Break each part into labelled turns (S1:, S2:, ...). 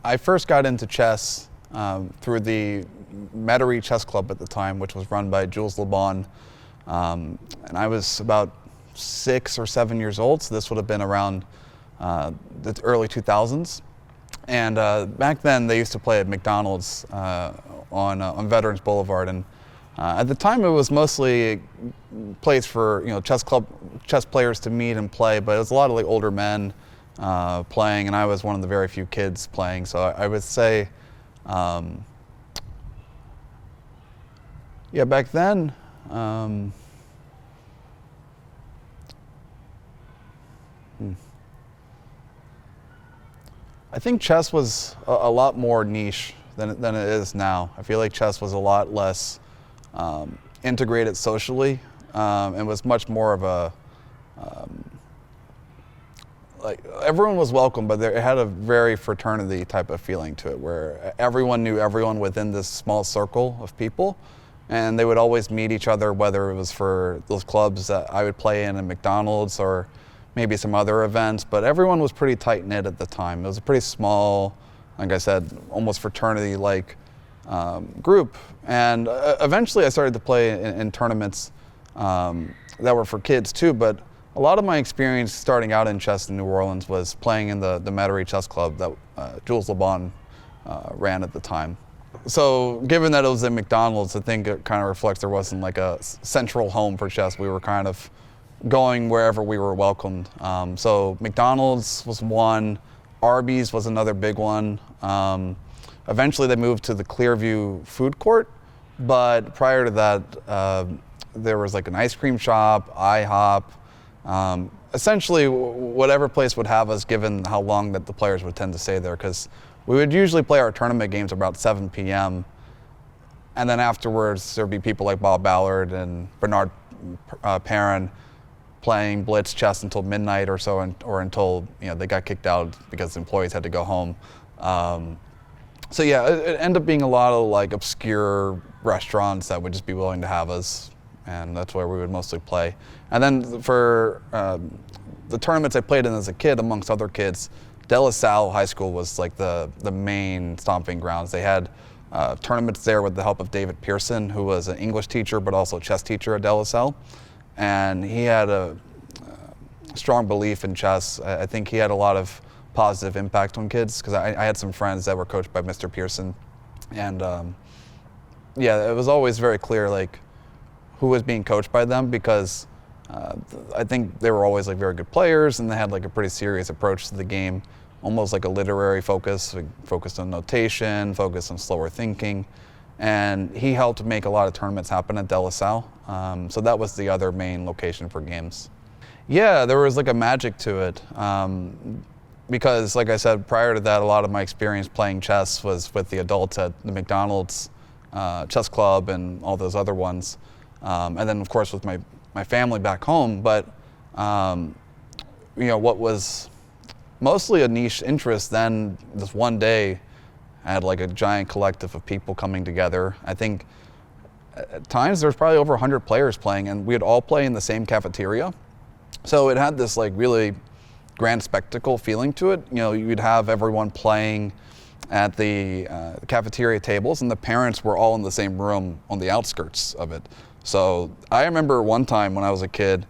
S1: I first got into chess through the Metairie Chess Club at the time, which was run by Jules LeBon. And I was about 6 or 7 years old, so this would have been around the early 2000s. And back then, they used to play at McDonald's on Veterans Boulevard. And at the time, it was mostly a place for chess players to meet and play, but it was a lot of like older men playing, and I was one of the very few kids playing. So I would say, yeah, back then, I think chess was a lot more niche than it is now. I feel like chess was a lot less integrated socially, and was much more of a like everyone was welcome, but it had a very fraternity type of feeling to it, where everyone knew everyone within this small circle of people, and they would always meet each other, whether it was for those clubs that I would play in McDonald's or maybe some other events. But everyone was pretty tight knit at the time. It was a pretty small, like I said, almost fraternity-like group. And eventually I started to play in tournaments that were for kids too, but a lot of my experience starting out in chess in New Orleans was playing in the Metairie Chess Club that Jules LeBon ran at the time. So given that it was at McDonald's, I think it kind of reflects there wasn't like a central home for chess. We were kind of going wherever we were welcomed. So McDonald's was one, Arby's was another big one. Eventually they moved to the Clearview food court, but prior to that, there was like an ice cream shop, IHOP, essentially whatever place would have us, given how long that the players would tend to stay there, because we would usually play our tournament games about 7 p.m. and then afterwards there'd be people like Bob Ballard and Bernard Perrin playing blitz chess until midnight or so, or until they got kicked out because employees had to go home. So yeah, it ended up being a lot of like obscure restaurants that would just be willing to have us, and that's where we would mostly play. And then for the tournaments I played in as a kid, amongst other kids, De La Salle High School was like the main stomping grounds. They had tournaments there with the help of David Pearson, who was an English teacher but also a chess teacher at De La Salle. And he had a strong belief in chess. I think he had a lot of positive impact on kids, because I had some friends that were coached by Mr. Pearson. And yeah, it was always very clear like who was being coached by them, because I think they were always like very good players, and they had like a pretty serious approach to the game, almost like a literary focus, like, focused on notation, focused on slower thinking. And he helped make a lot of tournaments happen at De La Salle. So that was the other main location for games. Yeah, there was like a magic to it. Because like I said, prior to that, a lot of my experience playing chess was with the adults at the McDonald's Chess Club and all those other ones. And then of course with my family back home. But what was mostly a niche interest then, this one day, I had like a giant collective of people coming together. I think at times there was probably over 100 players playing, and we would all play in the same cafeteria. So it had this like really grand spectacle feeling to it. You'd have everyone playing at the cafeteria tables, and the parents were all in the same room on the outskirts of it. So I remember one time when I was a kid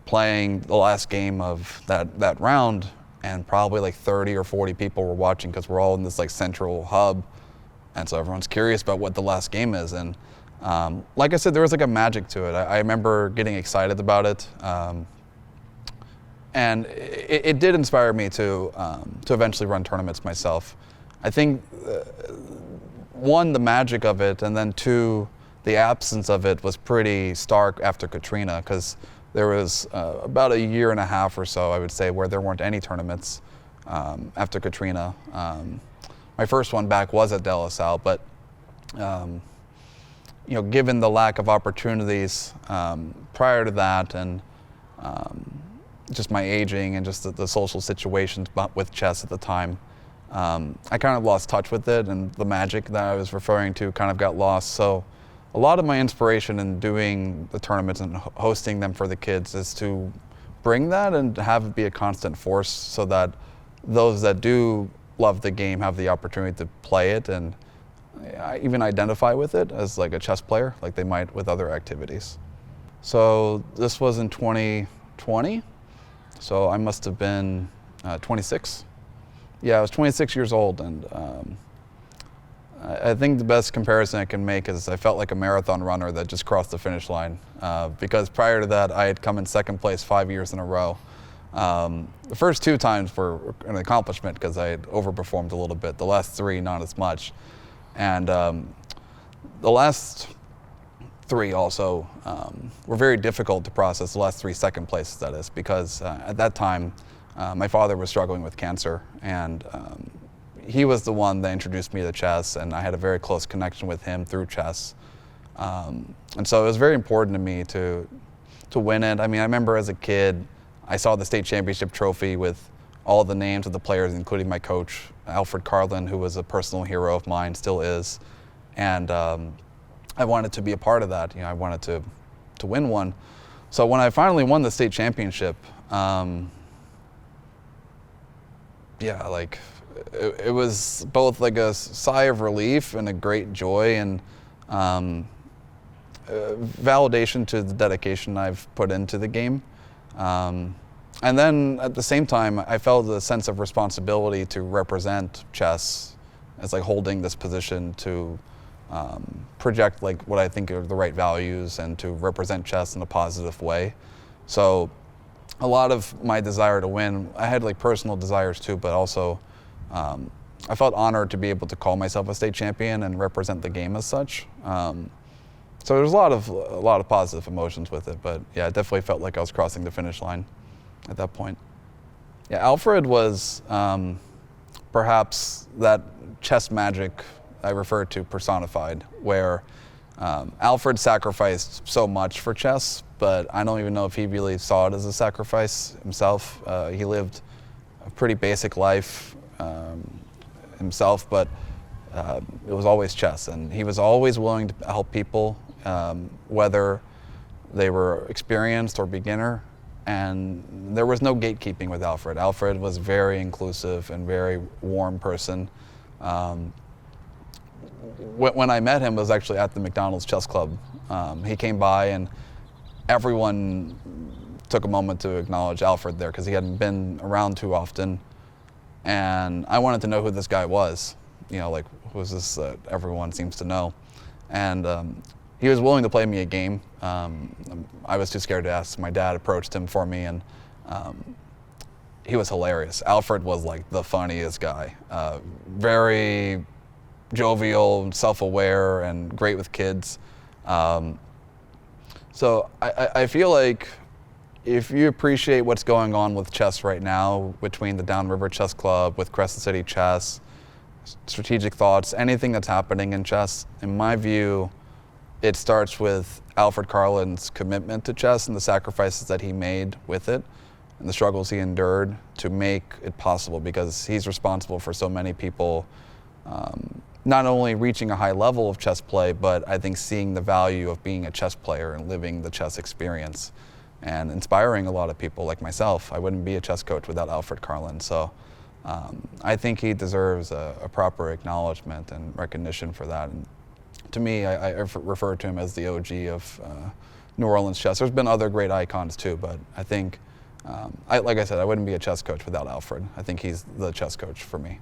S1: playing the last game of that round, and probably like 30 or 40 people were watching, because we're all in this like central hub, and so everyone's curious about what the last game is. And like I said, there was like a magic to it. I remember getting excited about it, and it did inspire me to eventually run tournaments myself. I think one, the magic of it, and then two, the absence of it was pretty stark after Katrina, because there was about a year and a half or so, I would say, where there weren't any tournaments after Katrina. My first one back was at De La Salle, but given the lack of opportunities prior to that, and just my aging and just the social situations with chess at the time, I kind of lost touch with it, and the magic that I was referring to kind of got lost. So a lot of my inspiration in doing the tournaments and hosting them for the kids is to bring that and have it be a constant force, so that those that do love the game have the opportunity to play it and even identify with it as like a chess player, like they might with other activities. So this was in 2020, so I must have been 26. Yeah, I was 26 years old, and I think the best comparison I can make is I felt like a marathon runner that just crossed the finish line, because prior to that I had come in second place 5 years in a row. The first 2 times were an accomplishment because I had overperformed a little bit. The last 3, not as much. And the last 3 also were very difficult to process, the last 3 second places, that is, because at that time my father was struggling with cancer, and he was the one that introduced me to chess, and I had a very close connection with him through chess. And so it was very important to me to win it. I mean, I remember as a kid, I saw the state championship trophy with all the names of the players, including my coach, Alfred Carlin, who was a personal hero of mine, still is. And I wanted to be a part of that. You know, I wanted to win one. So when I finally won the state championship, yeah, like it was both like a sigh of relief and a great joy, and validation to the dedication I've put into the game. And then at the same time, I felt a sense of responsibility to represent chess as like holding this position to project like what I think are the right values and to represent chess in a positive way. So a lot of my desire to win, I had like personal desires too, but also I felt honored to be able to call myself a state champion and represent the game as such. So there's a lot of positive emotions with it, but yeah, it definitely felt like I was crossing the finish line at that point. Yeah, Alfred was perhaps that chess magic I referred to personified, where Alfred sacrificed so much for chess, but I don't even know if he really saw it as a sacrifice himself. He lived a pretty basic life himself, but it was always chess, and he was always willing to help people, whether they were experienced or beginner, and there was no gatekeeping with Alfred. Alfred was very inclusive and very warm person. When I met him, it was actually at the McDonald's Chess Club. He came by and everyone took a moment to acknowledge Alfred there because he hadn't been around too often. And I wanted to know who this guy was. You know, like, who's this that everyone seems to know? And he was willing to play me a game. I was too scared to ask. My dad approached him for me, and he was hilarious. Alfred was like the funniest guy. Very jovial, self-aware, and great with kids. So I feel like if you appreciate what's going on with chess right now between the Downriver Chess Club, with Crescent City Chess, Strategic Thoughts, anything that's happening in chess, in my view, it starts with Alfred Carlin's commitment to chess and the sacrifices that he made with it and the struggles he endured to make it possible, because he's responsible for so many people not only reaching a high level of chess play, but I think seeing the value of being a chess player and living the chess experience and inspiring a lot of people like myself. I wouldn't be a chess coach without Alfred Carlin. So I think he deserves a proper acknowledgement and recognition for that. And to me, I refer to him as the OG of New Orleans chess. There's been other great icons too, but I think, like I said, I wouldn't be a chess coach without Alfred. I think he's the chess coach for me.